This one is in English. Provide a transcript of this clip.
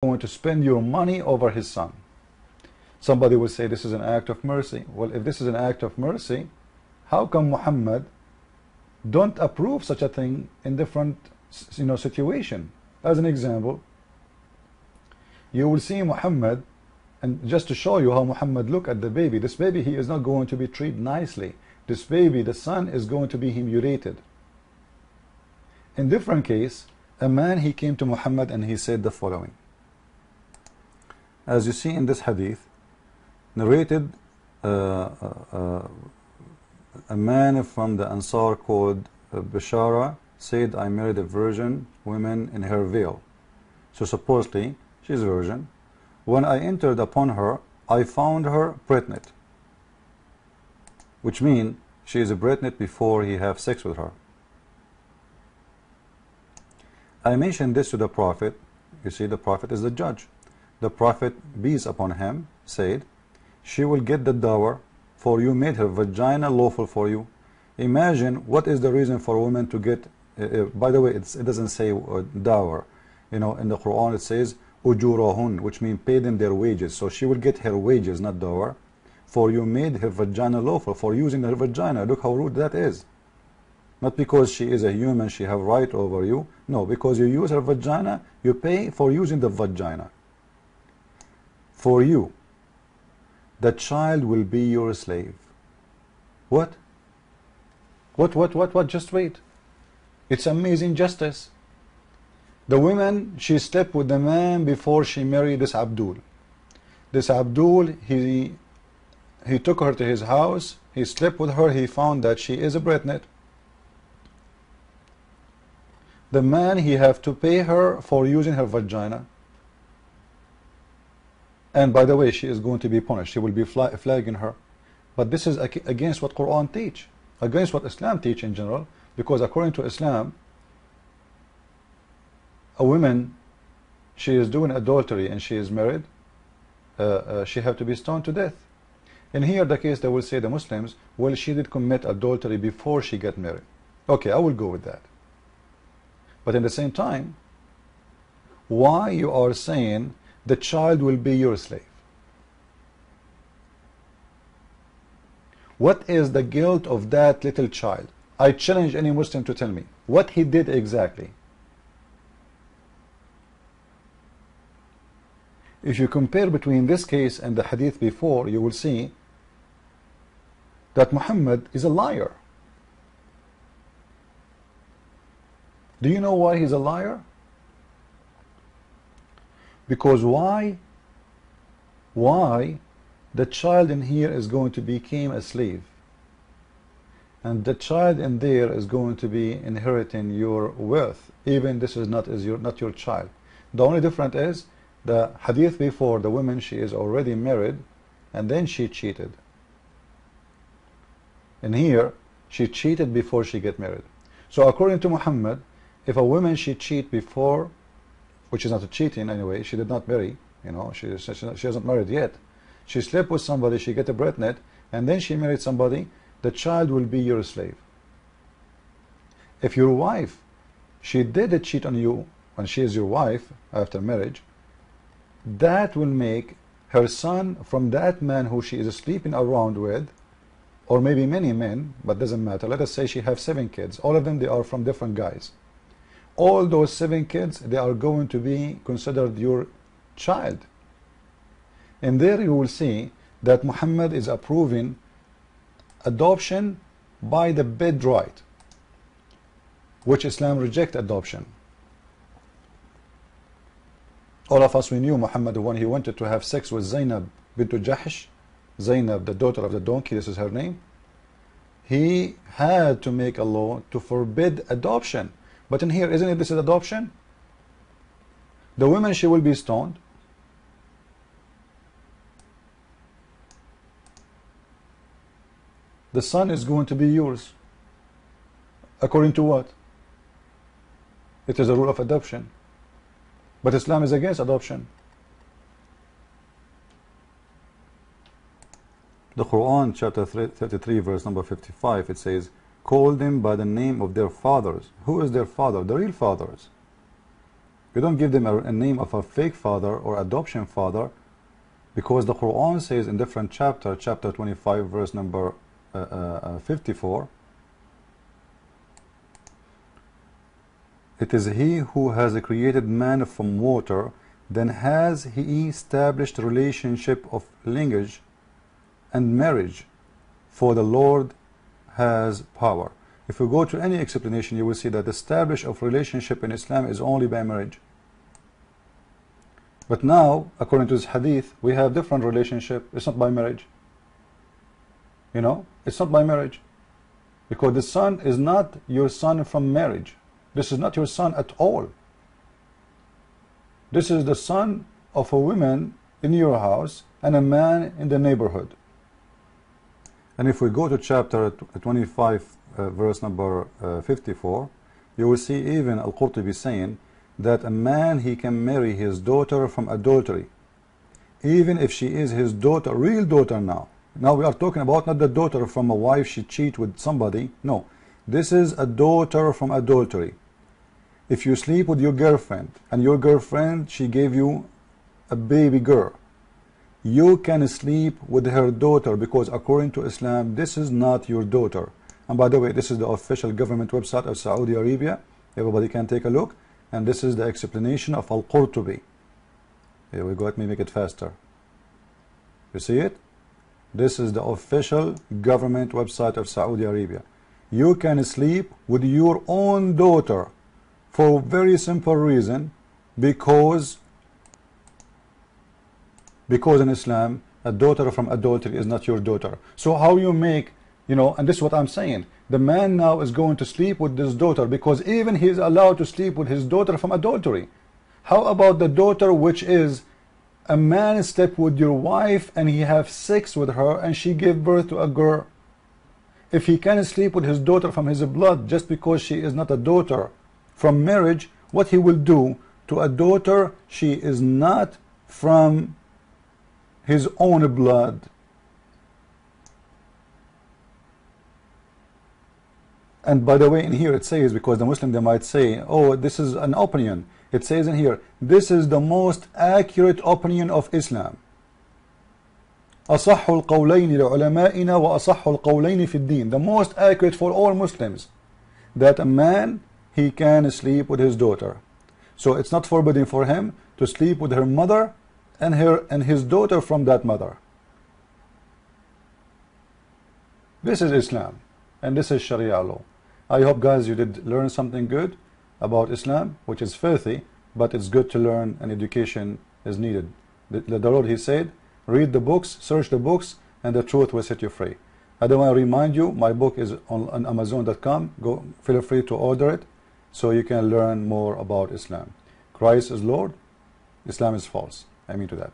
going to spend your money over his son. Somebody will say this is an act of mercy. Well, if this is an act of mercy, how come Muhammad don't approve such a thing in different situation? As an example, you will see Muhammad, and just to show you how Muhammad look at the baby, this baby, he is not going to be treated nicely. This baby, the son, is going to be humiliated. In different case, a man, he came to Muhammad and he said the following. As you see in this hadith, narrated a man from the Ansar called Bashara said, I married a virgin woman in her veil. So supposedly, she's a virgin. When I entered upon her, I found her pregnant. Which means she is pregnant before he have sex with her. I mentioned this to the Prophet. You see, the Prophet is the judge. The Prophet, peace upon him, said, she will get the dower, for you made her vagina lawful for you. Imagine what is the reason for a woman to get, by the way, it doesn't say dower. In the Quran it says, ujurahun, which means pay them their wages. So she will get her wages, not dower. For you made her vagina lawful, for using her vagina. Look how rude that is. Not because she is a human, she have right over you. No, because you use her vagina, you pay for using the vagina. For you, the child will be your slave. What? What? Just wait. It's amazing justice. The woman, she slept with the man before she married this Abdul. This Abdul, he took her to his house, he slept with her, he found that she is pregnant. The man, he have to pay her for using her vagina. And by the way, she is going to be punished. She will be flagging her. But this is against what Quran teach, against what Islam teach in general, because according to Islam, a woman, she is doing adultery and she is married, she have to be stoned to death. And here the case, they will say, the Muslims, well, she did commit adultery before she got married. Okay, I will go with that. But in the same time, why you are saying the child will be your slave? What is the guilt of that little child? I challenge any Muslim to tell me what he did exactly. If you compare between this case and the hadith before, you will see that Muhammad is a liar. Do you know why he's a liar? Because why the child in here is going to become a slave, and the child in there is going to be inheriting your wealth, even this is not your child. The only difference is the hadith before, the woman, she is already married and then she cheated. And here she cheated before she get married. So according to Muhammad, if a woman, she cheat before, which is not a cheating anyway, she did not marry, she hasn't married yet, she slept with somebody, she get pregnant, and then she married somebody, the child will be your slave. If your wife, she did cheat on you when she is your wife after marriage, that will make her son from that man who she is sleeping around with, or maybe many men, but doesn't matter. Let us say she have 7 kids, all of them, they are from different guys. All those 7 kids, they are going to be considered your child. And there you will see that Muhammad is approving adoption by the bed right, which Islam reject adoption. All of us, we knew Muhammad when he wanted to have sex with Zainab bint Jahsh, Zainab, the daughter of the donkey, this is her name, he had to make a law to forbid adoption. But in here, isn't it this is adoption? The woman, she will be stoned. The son is going to be yours. According to what? It is a rule of adoption. But Islam is against adoption. The Quran, chapter 33, verse number 55, it says, call them by the name of their fathers. Who is their father? The real fathers. You don't give them a name of a fake father or adoption father, because the Quran says in different chapter 25 verse number 54, it is he who has created man from water, then has he established relationship of lineage and marriage, for the Lord has power. If you go to any explanation, you will see that the establish of relationship in Islam is only by marriage. But now, according to this hadith, we have different relationship. It's not by marriage. You know, it's not by marriage, because the son is not your son from marriage. This is not your son at all. This is the son of a woman in your house and a man in the neighborhood. And if we go to chapter 25 verse number 54, you will see even Al-Qurtubi saying that a man, he can marry his daughter from adultery, even if she is his daughter, real daughter. Now we are talking about not the daughter from a wife she cheat with somebody. No, this is a daughter from adultery. If you sleep with your girlfriend and your girlfriend, she gave you a baby girl, you can sleep with her daughter, because according to Islam this is not your daughter. And by the way, this is the official government website of Saudi Arabia. Everybody can take a look, and this is the explanation of Al-Qurtubi. Here we go, let me make it faster. You see it? This is the official government website of Saudi Arabia. You can sleep with your own daughter for a very simple reason, because in Islam a daughter from adultery is not your daughter. So how you make, you know, and this is what I'm saying, the man now is going to sleep with this daughter because even he is allowed to sleep with his daughter from adultery. How about the daughter which is a man slept with your wife and he have sex with her and she gave birth to a girl? If he can sleep with his daughter from his blood just because she is not a daughter from marriage, what he will do to a daughter she is not from his own blood? And by the way, in here it says, because the Muslim, they might say, oh, this is an opinion. It says in here, this is the most accurate opinion of Islam. أصح القولين لعلمائنا وأصح القولين في الدين. The most accurate for all Muslims, that a man, he can sleep with his daughter. So it's not forbidden for him to sleep with her mother and his daughter from that mother. This is Islam, and this is Sharia law. I hope, guys, you did learn something good about Islam, which is filthy, but it's good to learn, and education is needed. The Lord, he said, read the books, search the books, and the truth will set you free. I don't want to remind you, my book is on Amazon.com. Go, feel free to order it so you can learn more about Islam. Christ is Lord, Islam is false. I mean to that.